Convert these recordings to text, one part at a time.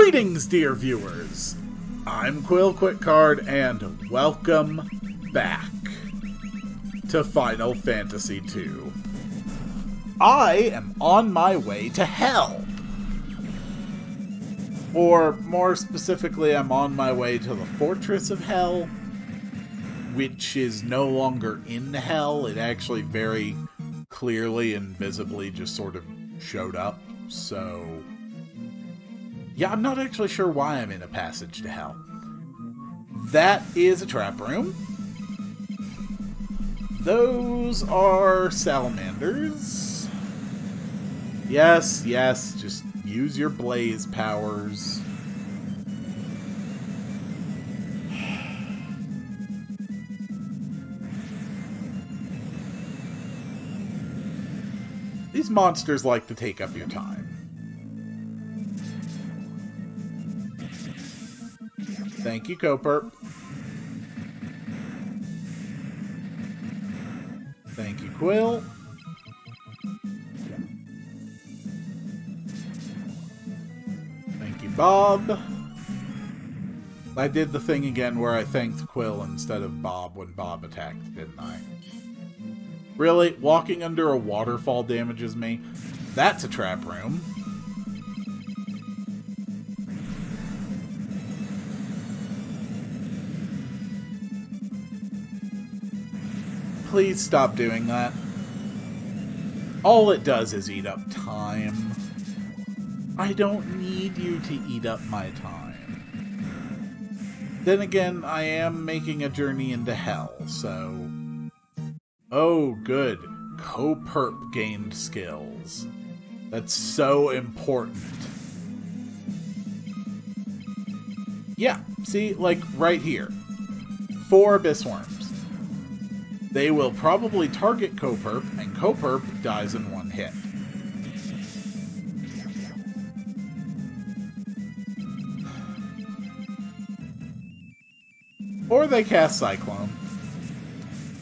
Greetings, dear viewers! I'm Quill Quickcard, and welcome back to Final Fantasy II. I am on my way to Hell. Or, more specifically, I'm on my way to the Fortress of Hell, which is no longer in Hell. It actually very clearly and visibly just sort of showed up, so... yeah, I'm not actually sure why I'm in a passage to Hell. That is a trap room. Those are salamanders. Yes, just use your blaze powers. These monsters like to take up your time. Thank you, Coper. Thank you, Quill. Thank you, Bob. I did the thing again where I thanked Quill instead of Bob when Bob attacked, didn't I? Really? Walking under a waterfall damages me? That's a trap room. Please stop doing that. All it does is eat up time. I don't need you to eat up my time. Then again, I am making a journey into Hell, so... oh, good. Co-perp gained skills. That's so important. Yeah, see, like right here. 4 abyss worms. They will probably target Coperp, and Coperp dies in 1 hit. Or they cast Cyclone.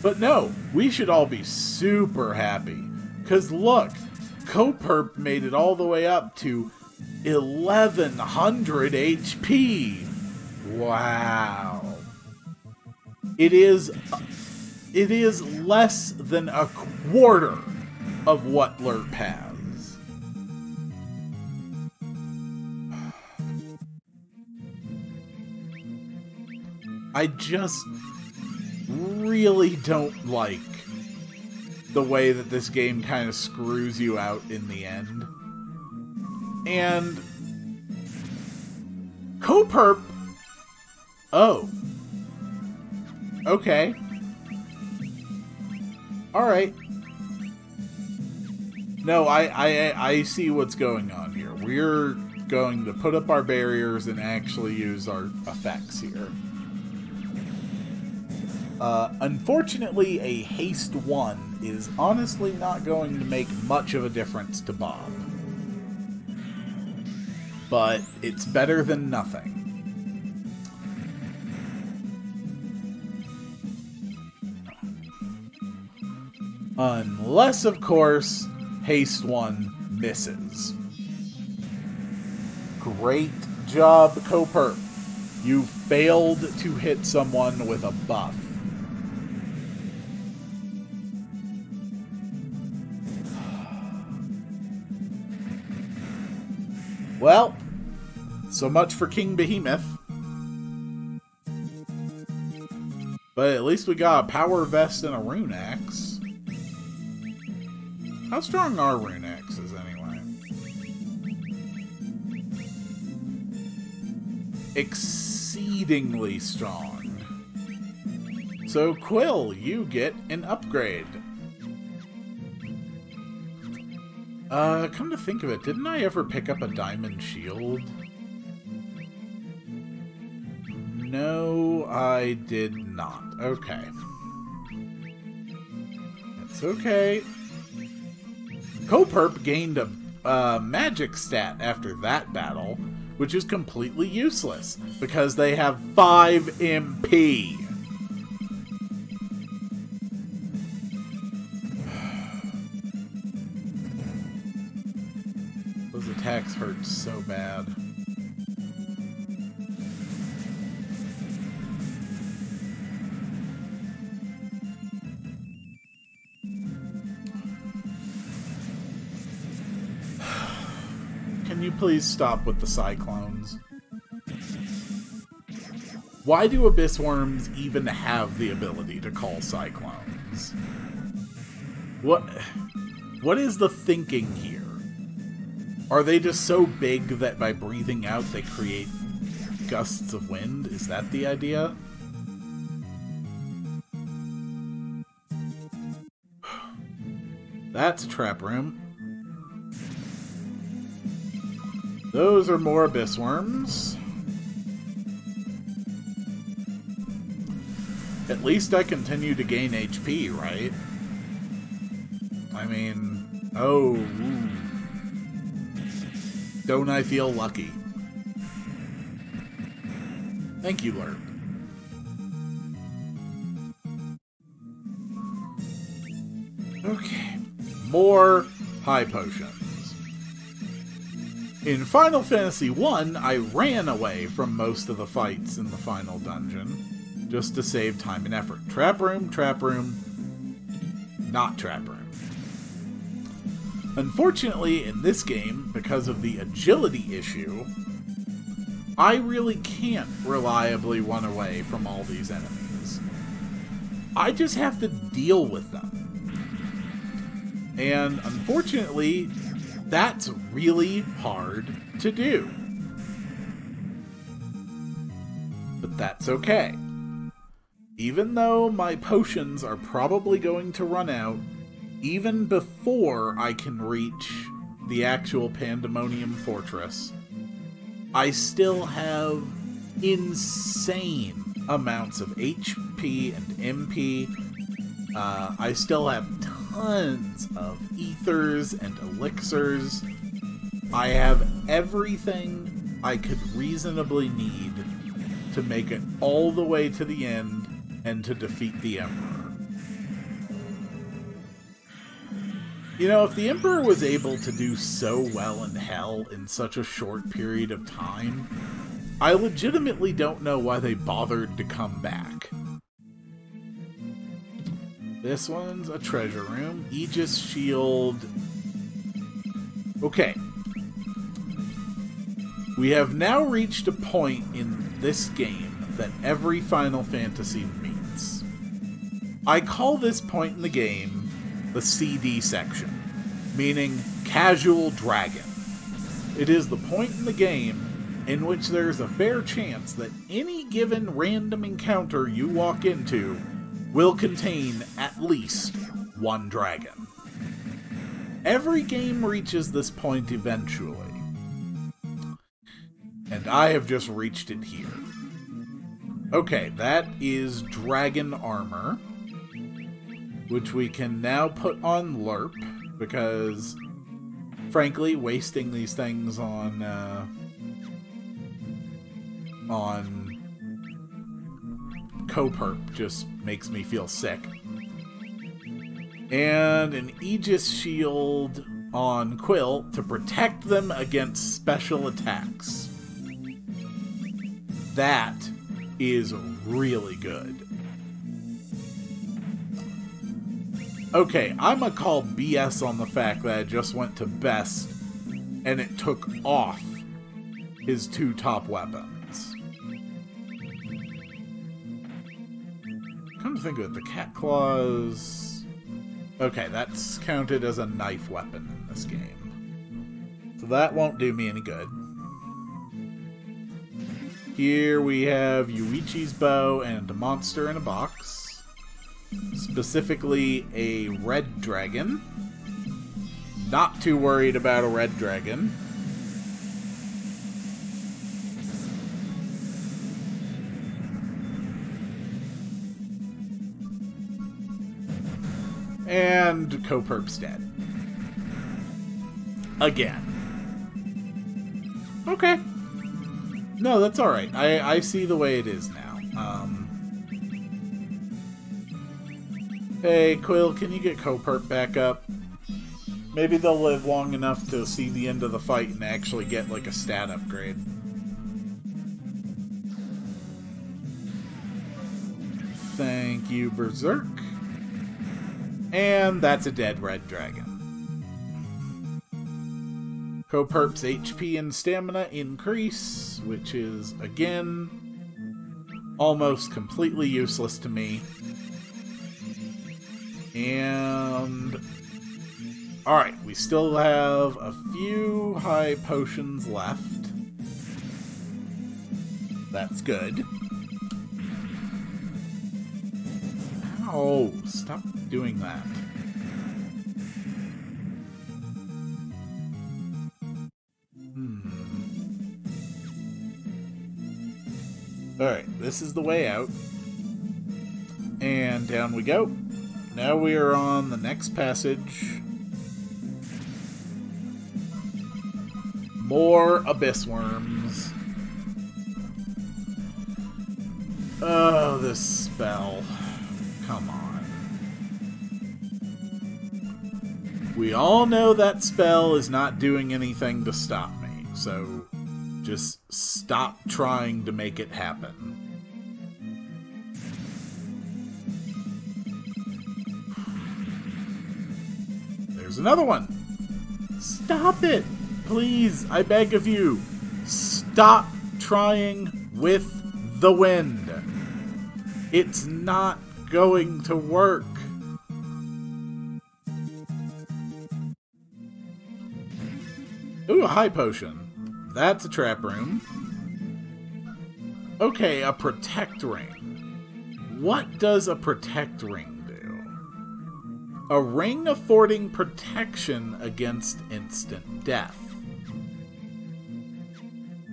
But no, we should all be super happy. Because look, Coperp made it all the way up to 1100 HP. Wow. It is less than a quarter of what Lerp has. I just really don't like the way that this game kind of screws you out in the end. And Coperp... oh. Okay. Alright. No, I see what's going on here. We're going to put up our barriers and actually use our effects here. Unfortunately, a haste 1 is honestly not going to make much of a difference to Bob. But it's better than nothing. Unless, of course, haste 1 misses. Great job, Coperp. You failed to hit someone with a buff. Well, so much for King Behemoth. But at least we got a power vest and a rune axe. How strong are rune axes, anyway? Exceedingly strong. So, Quill, you get an upgrade. Come to think of it, didn't I ever pick up a diamond shield? No, I did not. Okay. That's okay. Coperp gained a magic stat after that battle, which is completely useless, because they have 5 MP. Those attacks hurt so bad. you please stop with the cyclones? Why do abyss worms even have the ability to call cyclones? What is the thinking here? Are they just so big that by breathing out they create gusts of wind? Is that the idea? That's a trap room. Those are more abyss worms. At least I continue to gain HP, right? I mean, oh. Ooh. Don't I feel lucky? Thank you, Lurp. Okay. More high potions. In Final Fantasy I, I ran away from most of the fights in the final dungeon, just to save time and effort. Trap room, not trap room. Unfortunately, in this game, because of the agility issue, I really can't reliably run away from all these enemies. I just have to deal with them. And unfortunately, that's really hard to do. But that's okay. Even though my potions are probably going to run out, even before I can reach the actual Pandaemonium Fortress, I still have insane amounts of HP and MP. I still have tons of ethers and elixirs. I have everything I could reasonably need to make it all the way to the end and to defeat the Emperor. You know, if the Emperor was able to do so well in Hell in such a short period of time, I legitimately don't know why they bothered to come back. This one's a treasure room. Aegis Shield. Okay. We have now reached a point in this game that every Final Fantasy meets. I call this point in the game the CD section, meaning Casual Dragon. It is the point in the game in which there's a fair chance that any given random encounter you walk into will contain at least one dragon. Every game reaches this point eventually, and I have just reached it here. Okay, that is dragon armor, which we can now put on Lurp, because, frankly, wasting these things on Coperp just makes me feel sick. And an Aegis Shield on Quill to protect them against special attacks. That is really good. Okay, I'm gonna call BS on the fact that I just went to Best and it took off his two top weapons. Come to think of it, the cat claws... Okay, that's counted as a knife weapon in this game. So that won't do me any good. Here we have Yuichi's bow and a monster in a box. Specifically a red dragon. Not too worried about a red dragon. And Coperp's dead. Again. Okay. No, that's alright. I see the way it is now. Hey, Quill, can you get Coperp back up? Maybe they'll live long enough to see the end of the fight and actually get, like, a stat upgrade. Thank you, Berserk. And that's a dead red dragon. Coperp's HP and stamina increase, which is, again, almost completely useless to me. And... alright, we still have a few high potions left. That's good. Ow, stop doing that. Alright, this is the way out. And down we go. Now we are on the next passage. More abyss worms. Oh, this spell. Come on. We all know that spell is not doing anything to stop me, so just stop trying to make it happen. There's another one. Stop it! Please, I beg of you. Stop trying with the wind. It's not going to work. Ooh, a high potion. That's a trap room. Okay, a protect ring. What does a protect ring do? A ring affording protection against instant death.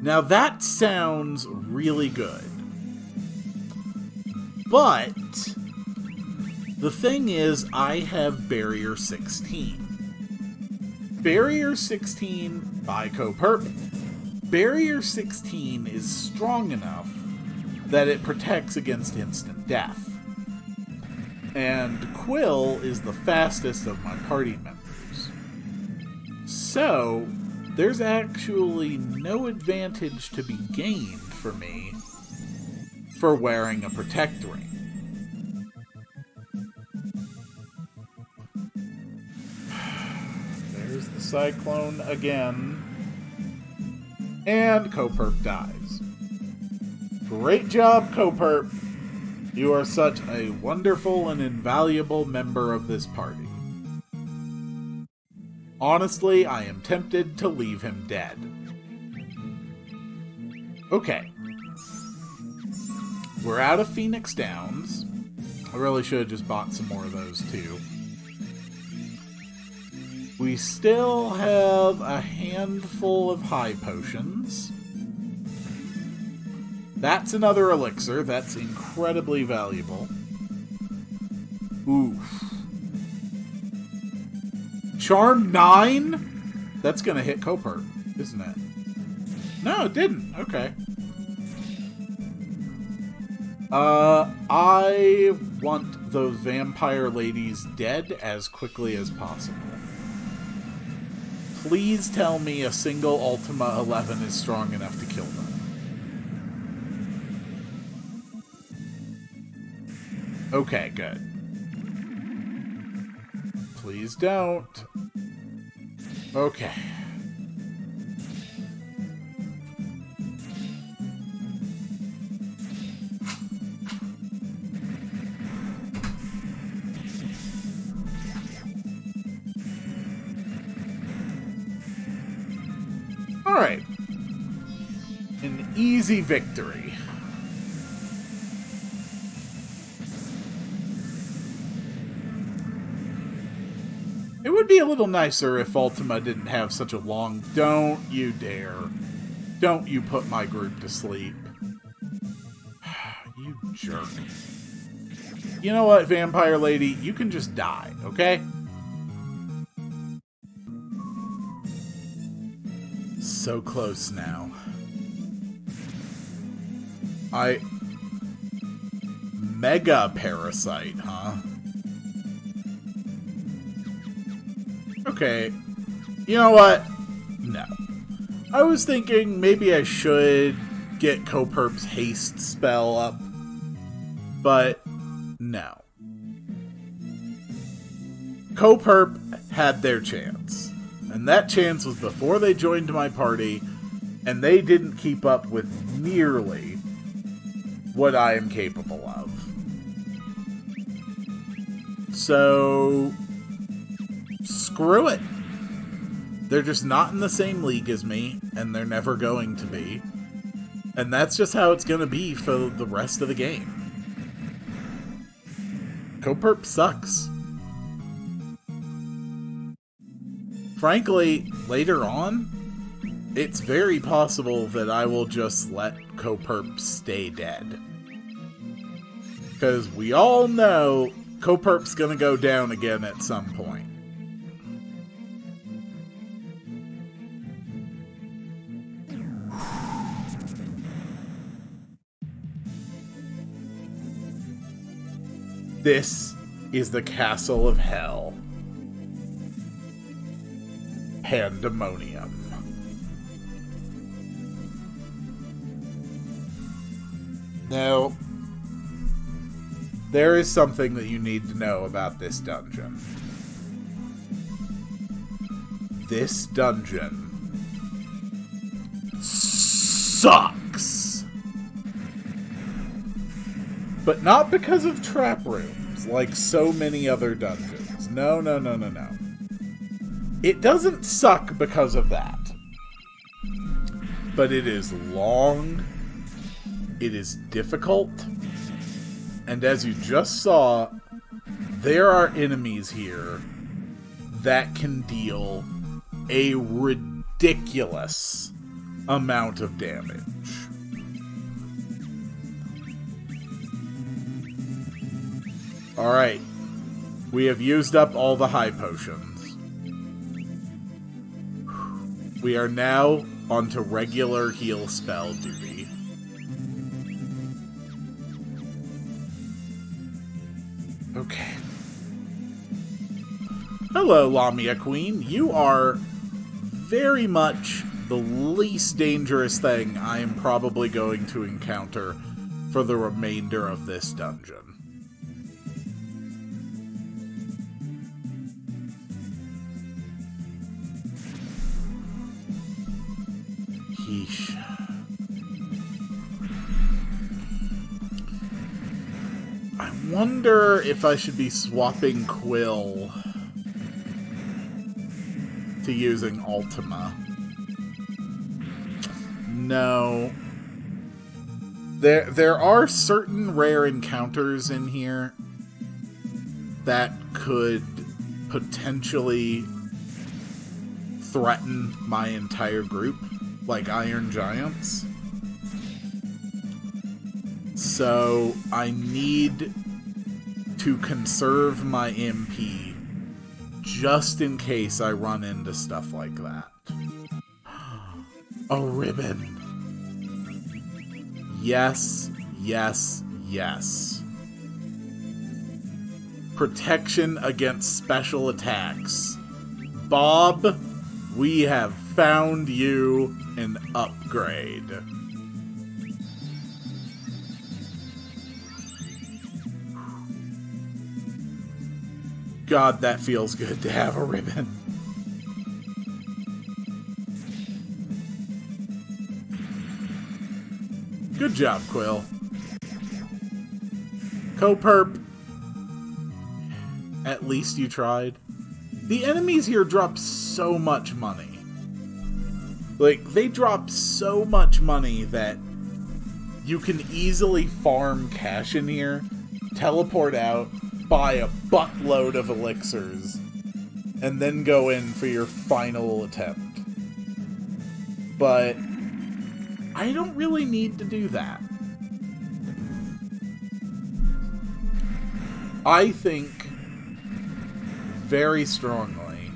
Now that sounds really good. But the thing is, I have Barrier 16. Barrier 16 by Coperp. Barrier 16 is strong enough that it protects against instant death. And Quill is the fastest of my party members. So, there's actually no advantage to be gained for me for wearing a protect ring. There's the cyclone again. And Coperp dies. Great job, Coperp. You are such a wonderful and invaluable member of this party. Honestly, I am tempted to leave him dead. Okay. We're out of Phoenix Downs. I really should have just bought some more of those too. We still have a handful of high potions. That's another elixir. That's incredibly valuable. Oof. Charm 9? That's gonna hit Coperp, isn't it? No, it didn't. Okay. I want those vampire ladies dead as quickly as possible. Please tell me a single Ultima 11 is strong enough to kill them. Okay, good. Please don't. Okay. Alright. An easy victory. It would be a little nicer if Ultima didn't have such a long... Don't you dare. Don't you put my group to sleep. You jerk. You know what, Vampire Lady? You can just die, okay? So close now. Mega Parasite, huh? Okay. You know what? No. I was thinking maybe I should get Coperp's haste spell up. But no. Coperp had their chance. And that chance was before they joined my party, and they didn't keep up with nearly what I am capable of. So, screw it. They're just not in the same league as me, and they're never going to be. And that's just how it's going to be for the rest of the game. Coperp sucks. Frankly, later on, it's very possible that I will just let Coperp stay dead. Because we all know Coperp's gonna go down again at some point. This is the castle of hell. Pandaemonium. Now, there is something that you need to know about this dungeon. This dungeon sucks. But not because of trap rooms, like so many other dungeons. No. It doesn't suck because of that. But it is long, it is difficult, and as you just saw, there are enemies here that can deal a ridiculous amount of damage. Alright, we have used up all the high potions. We are now onto regular heal spell duty. Okay. Hello, Lamia Queen. You are very much the least dangerous thing I am probably going to encounter for the remainder of this dungeon. Yeesh. I wonder if I should be swapping Quill to using Ultima. No. There are certain rare encounters in here that could potentially threaten my entire group, like Iron Giants. So I need to conserve my MP just in case I run into stuff like that. A ribbon. Yes, yes, yes. Protection against special attacks. Bob, we have found you an upgrade. God, that feels good to have a ribbon. Good job, Quill. Coperp, at least you tried. The enemies here drop so much money. Like, they drop so much money that you can easily farm cash in here, teleport out, buy a buttload of elixirs, and then go in for your final attempt. But I don't really need to do that. I think very strongly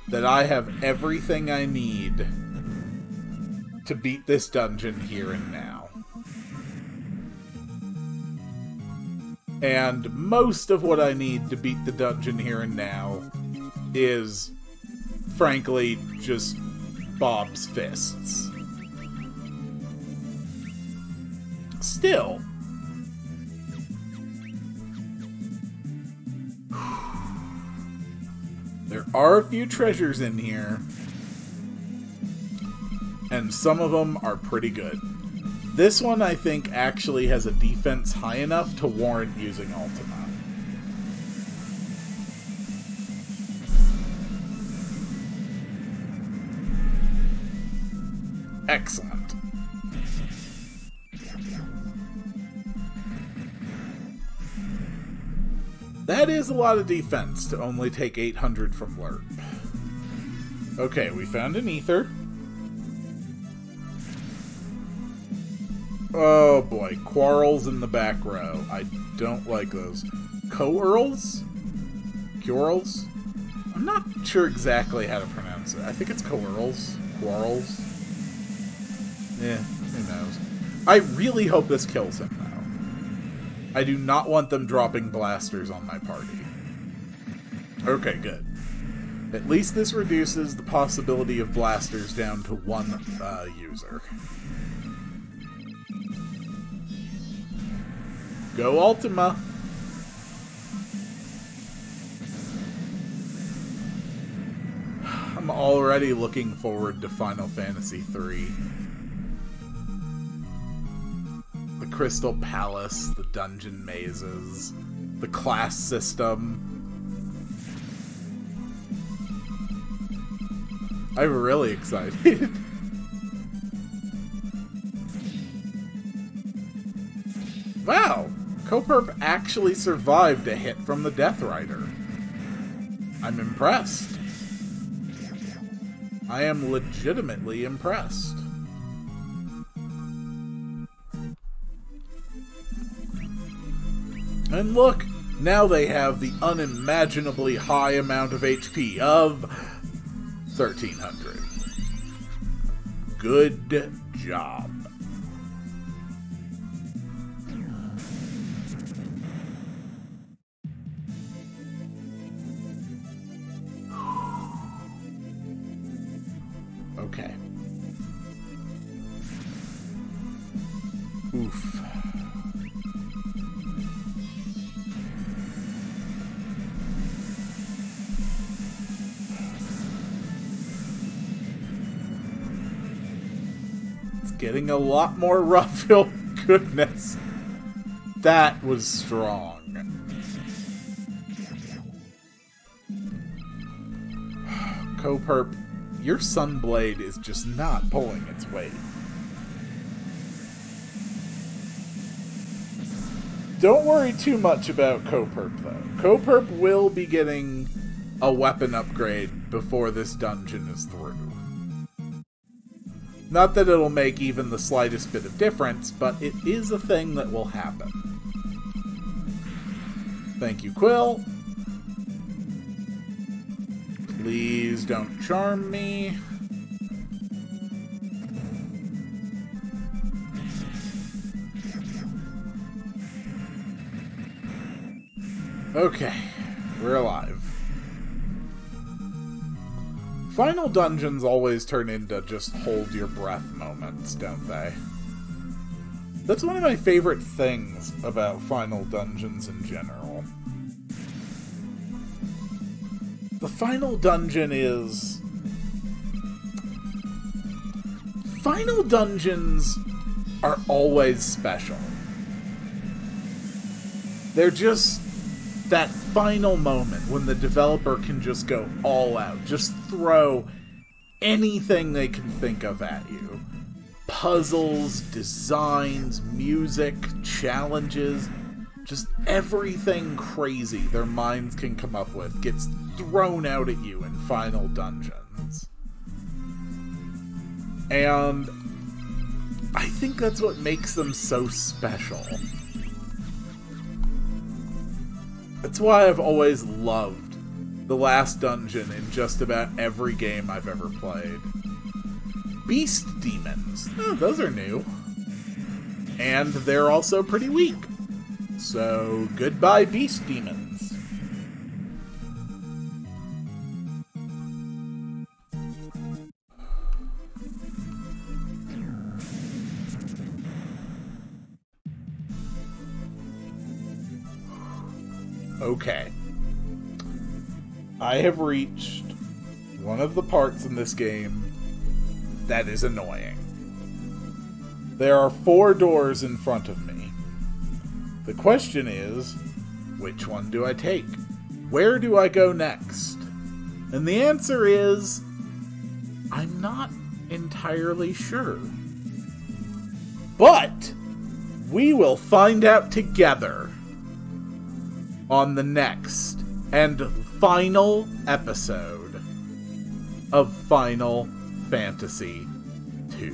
that I have everything I need to beat this dungeon here and now. And most of what I need to beat the dungeon here and now is, frankly, just Bob's fists. Still, There are a few treasures in here, and some of them are pretty good. This one, I think, actually has a defense high enough to warrant using Ultima. Excellent. That is a lot of defense to only take 800 from Lerp. Okay, we found an ether. Oh boy, quarrels in the back row. I don't like those. Co-earls? Quarrels? I'm not sure exactly how to pronounce it. I think it's co-earls. Quarrels. Eh, who knows. I really hope this kills him, though. I do not want them dropping blasters on my party. Okay, good. At least this reduces the possibility of blasters down to one user. Go Ultima! I'm already looking forward to Final Fantasy III. The Crystal Palace, the dungeon mazes, the class system. I'm really excited. Wow! Coperp actually survived a hit from the Death Rider. I'm impressed. I am legitimately impressed. And look, now they have the unimaginably high amount of HP of 1,300. Good job. Okay. Oof. It's getting a lot more rough. Oh, goodness. That was strong. Coperp, your Sunblade is just not pulling its weight. Don't worry too much about Coperp, though. Coperp will be getting a weapon upgrade before this dungeon is through. Not that it'll make even the slightest bit of difference, but it is a thing that will happen. Thank you, Quill. Please don't charm me. Okay, we're alive. Final dungeons always turn into just hold your breath moments, don't they? That's one of my favorite things about final dungeons in general. The final dungeon is... Final dungeons are always special. They're just that final moment when the developer can just go all out. Just throw anything they can think of at you. Puzzles, designs, music, challenges, just everything crazy their minds can come up with gets thrown out at you in final dungeons. And I think that's what makes them so special. That's why I've always loved the last dungeon in just about every game I've ever played. Beast demons. Oh, those are new. And they're also pretty weak. So, goodbye beast demons. Okay. I have reached one of the parts in this game that is annoying. There are 4 doors in front of me. The question is, which one do I take? Where do I go next? And the answer is, I'm not entirely sure. But we will find out together on the next and final episode of Final Fantasy II.